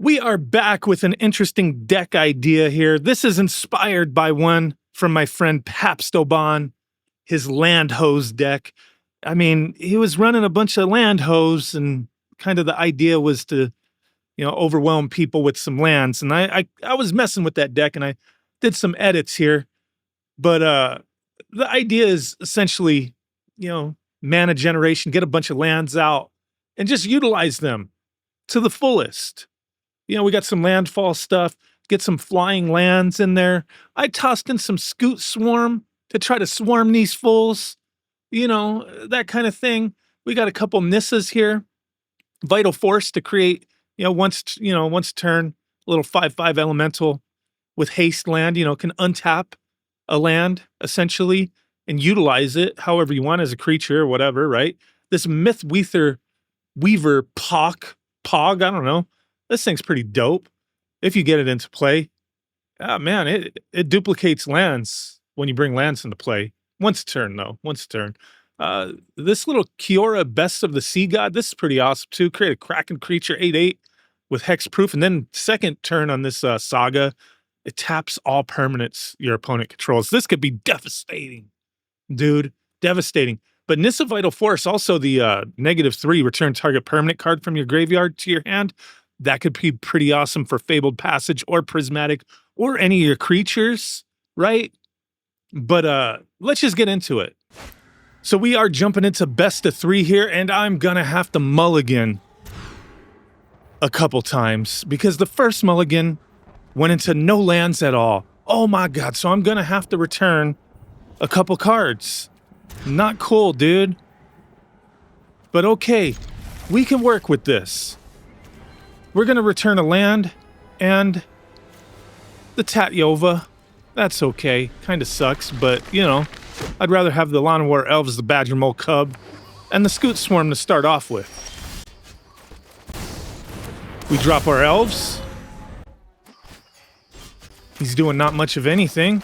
We are back with an interesting deck idea here. This is inspired by one from my friend Pabstoban, his land hose deck. I mean, he was running a bunch of land hose, and kind of the idea was to, overwhelm people with some lands. And I was messing with that deck, and I did some edits here. But the idea is essentially, mana generation, get a bunch of lands out, and just utilize them to the fullest. We got some landfall stuff, get some flying lands in there. I tossed in some Scoot Swarm to try to swarm these fools, that kind of thing. We got a couple Nissas here. Vital Force to create, once turn, a little 5/5 elemental with haste land, can untap a land essentially and utilize it however you want as a creature or whatever, right? This Myth Weaver Pog, I don't know. This thing's pretty dope if you get it into play. Ah, man, it duplicates lands when you bring lands into play. Once a turn, though. Once a turn. This little Kiora Best of the Sea God, this is pretty awesome, too. Create a Kraken creature, 8/8, with hexproof. And then second turn on this saga, it taps all permanents your opponent controls. This could be devastating, dude. Devastating. But Nissa Vital Force, also the -3, return target permanent card from your graveyard to your hand. That could be pretty awesome for Fabled Passage or Prismatic or any of your creatures, right? But let's just get into it. So we are jumping into best of 3 here, and I'm gonna have to mulligan a couple times because the first mulligan went into no lands at all. Oh my god, so I'm gonna have to return a couple cards. Not cool, dude. But okay, we can work with this. We're going to return a land and the Tatyova. That's okay. Kind of sucks, but, I'd rather have the Llanowar Elves, the Badger Mole Cub, and the Scoot Swarm to start off with. We drop our Elves. He's doing not much of anything.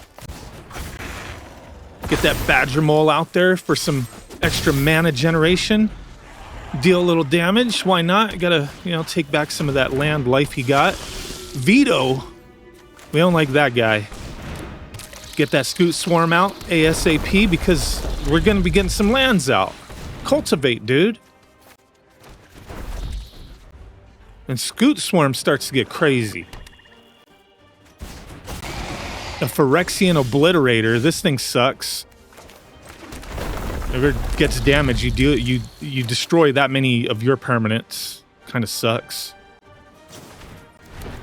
Get that Badger Mole out there for some extra mana generation. Deal a little damage. Why not? Gotta, take back some of that land life he got. Veto. We don't like that guy. Get that Scoot Swarm out ASAP because we're gonna be getting some lands out. Cultivate, dude. And Scoot Swarm starts to get crazy. A Phyrexian Obliterator. This thing sucks. If it gets damage, you destroy that many of your permanents. Kind of sucks.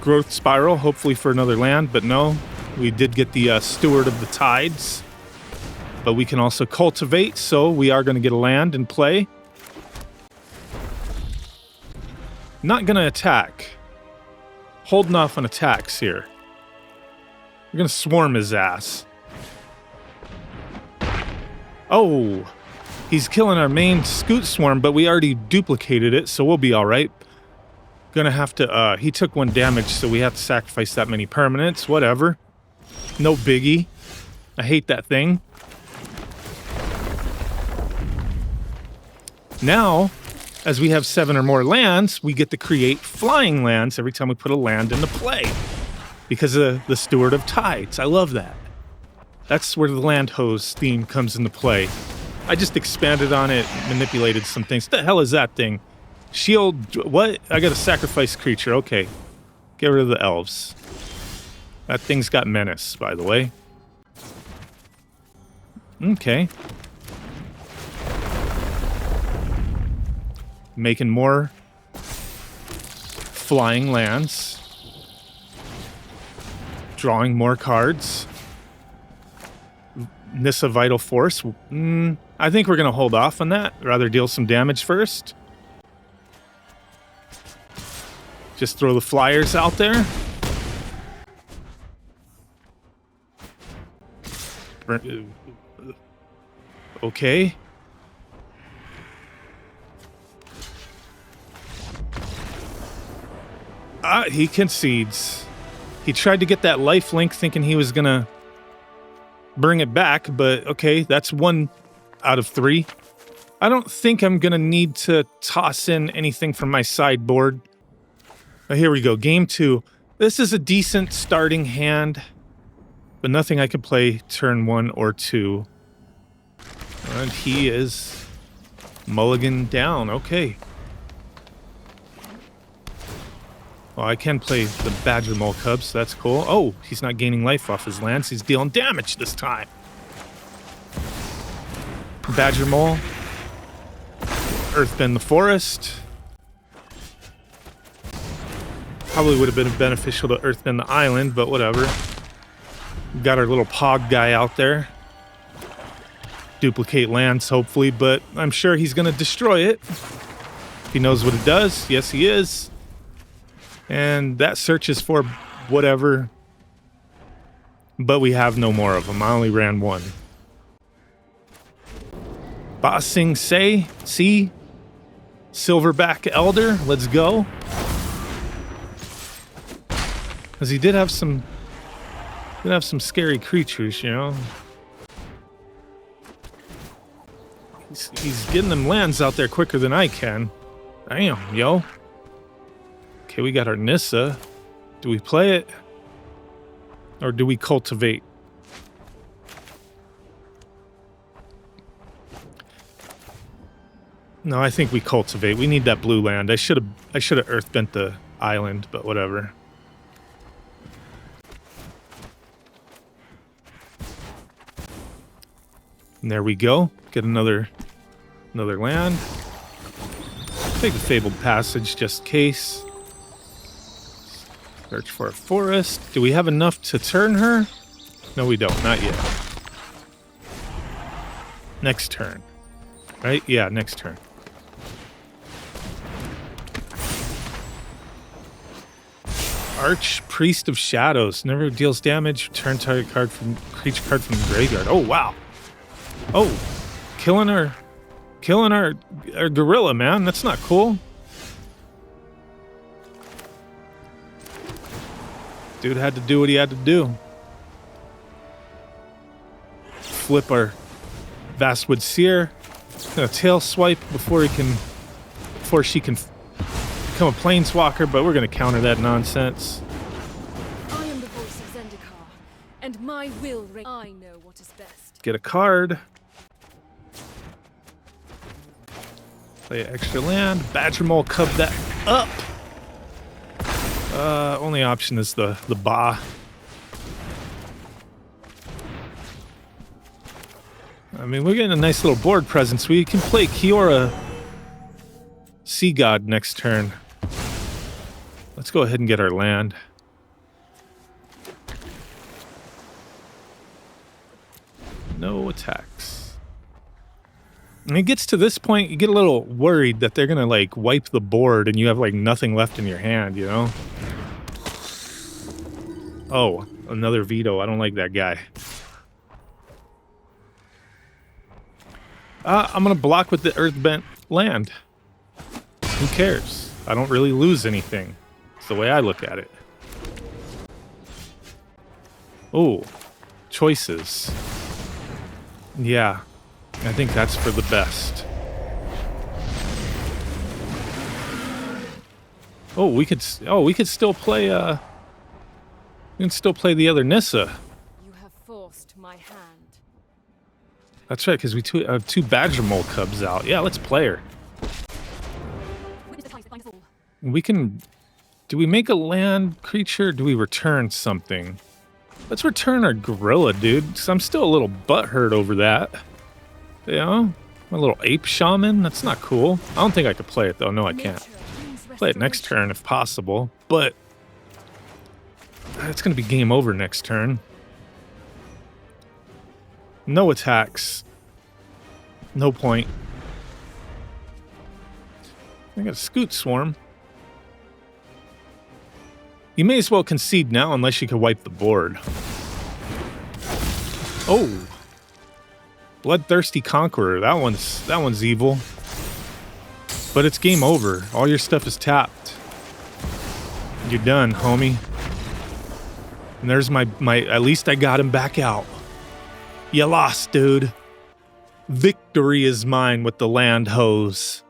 Growth Spiral, hopefully for another land, but no. We did get the Steward of the Tides. But we can also cultivate, so we are going to get a land in play. Not going to attack. Holding off on attacks here. We're going to swarm his ass. Oh, he's killing our main Scoot Swarm, but we already duplicated it, so we'll be all right. Gonna have to, he took 1 damage, so we have to sacrifice that many permanents. Whatever. No biggie. I hate that thing. Now, as we have 7 or more lands, we get to create flying lands every time we put a land into play. Because of the Steward of Tides. I love that. That's where the land hose theme comes into play. I just expanded on it, manipulated some things. What the hell is that thing? Shield, what? I got a sacrifice creature, okay. Get rid of the elves. That thing's got menace, by the way. Okay. Making more flying lands. Drawing more cards. Nissa Vital Force. I think we're going to hold off on that. Rather deal some damage first. Just throw the flyers out there. Okay. He concedes. He tried to get that life link thinking he was going to bring it back, but okay, that's 1 out of 3. I don't think I'm going to need to toss in anything from my sideboard. Oh, here we go. Game 2. This is a decent starting hand, but nothing I could play turn 1 or 2. And he is mulligan down. Okay. Well, I can play the Badger Mole Cubs, so that's cool. Oh, he's not gaining life off his lands. He's dealing damage this time. Badger Mole. Earthbend the Forest. Probably would have been beneficial to Earthbend the Island, but whatever. We've got our little Pog guy out there. Duplicate lands, hopefully, but I'm sure he's going to destroy it. He knows what it does. Yes, he is. And that searches for whatever. But we have no more of them. I only ran one. Ba Sing Se, see? Silverback Elder, let's go. Because he did have some scary creatures, you know. He's getting them lands out there quicker than I can. Damn, yo. Okay, we got our Nissa. Do we play it? Or do we cultivate? No, I think we cultivate. We need that blue land. I should have earthbent the island, but whatever. And there we go. Get another land. Take the Fabled Passage just in case. Search for a forest. Do we have enough to turn her? No, we don't. Not yet. Next turn. Right? Yeah, next turn. Arch Priest of Shadows. Never deals damage. Return target card from creature card from the graveyard. Oh, wow. Oh, killing our gorilla, man. That's not cool. Dude had to do what he had to do. Flip our Vastwood Seer. Gonna tail swipe before she can become a planeswalker, but we're gonna counter that nonsense. I am the voice of Zendikar, and my will reign. I know what is best. Get a card. Play an extra land. Badger Mole Cub that up. Only option is the Ba. I mean, we're getting a nice little board presence. We can play Kiora Sea God next turn. Let's go ahead and get our land. No attacks. And it gets to this point, you get a little worried that they're gonna like wipe the board and you have like nothing left in your hand, you know? Oh, another veto. I don't like that guy. I'm gonna block with the Earthbent land. Who cares? I don't really lose anything. It's the way I look at it. Oh, choices. Yeah, I think that's for the best. Oh, we could still play. We can still play the other Nissa. You have forced my hand. That's right, because we have two Badger Mole Cubs out. Yeah, let's play her. We can. Do we make a land creature? Or do we return something? Let's return our gorilla, dude. Because I'm still a little butthurt over that. You know? My little ape shaman? That's not cool. I don't think I could play it, though. No, I can't. Play it next turn if possible. But it's going to be game over next turn. No attacks. No point. I got a Scoot Swarm. You may as well concede now unless you can wipe the board. Oh. Bloodthirsty Conqueror. That one's evil. But it's game over. All your stuff is tapped. You're done, homie. And there's my at least I got him back out. You lost, dude. Victory is mine with the land hose.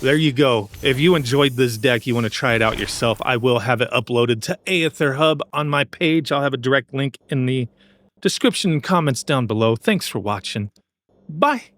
there you go. If you enjoyed this deck, you want to try it out yourself, I will have it uploaded to Aether Hub on my page. I'll have a direct link in the description and comments down below. Thanks for watching. Bye.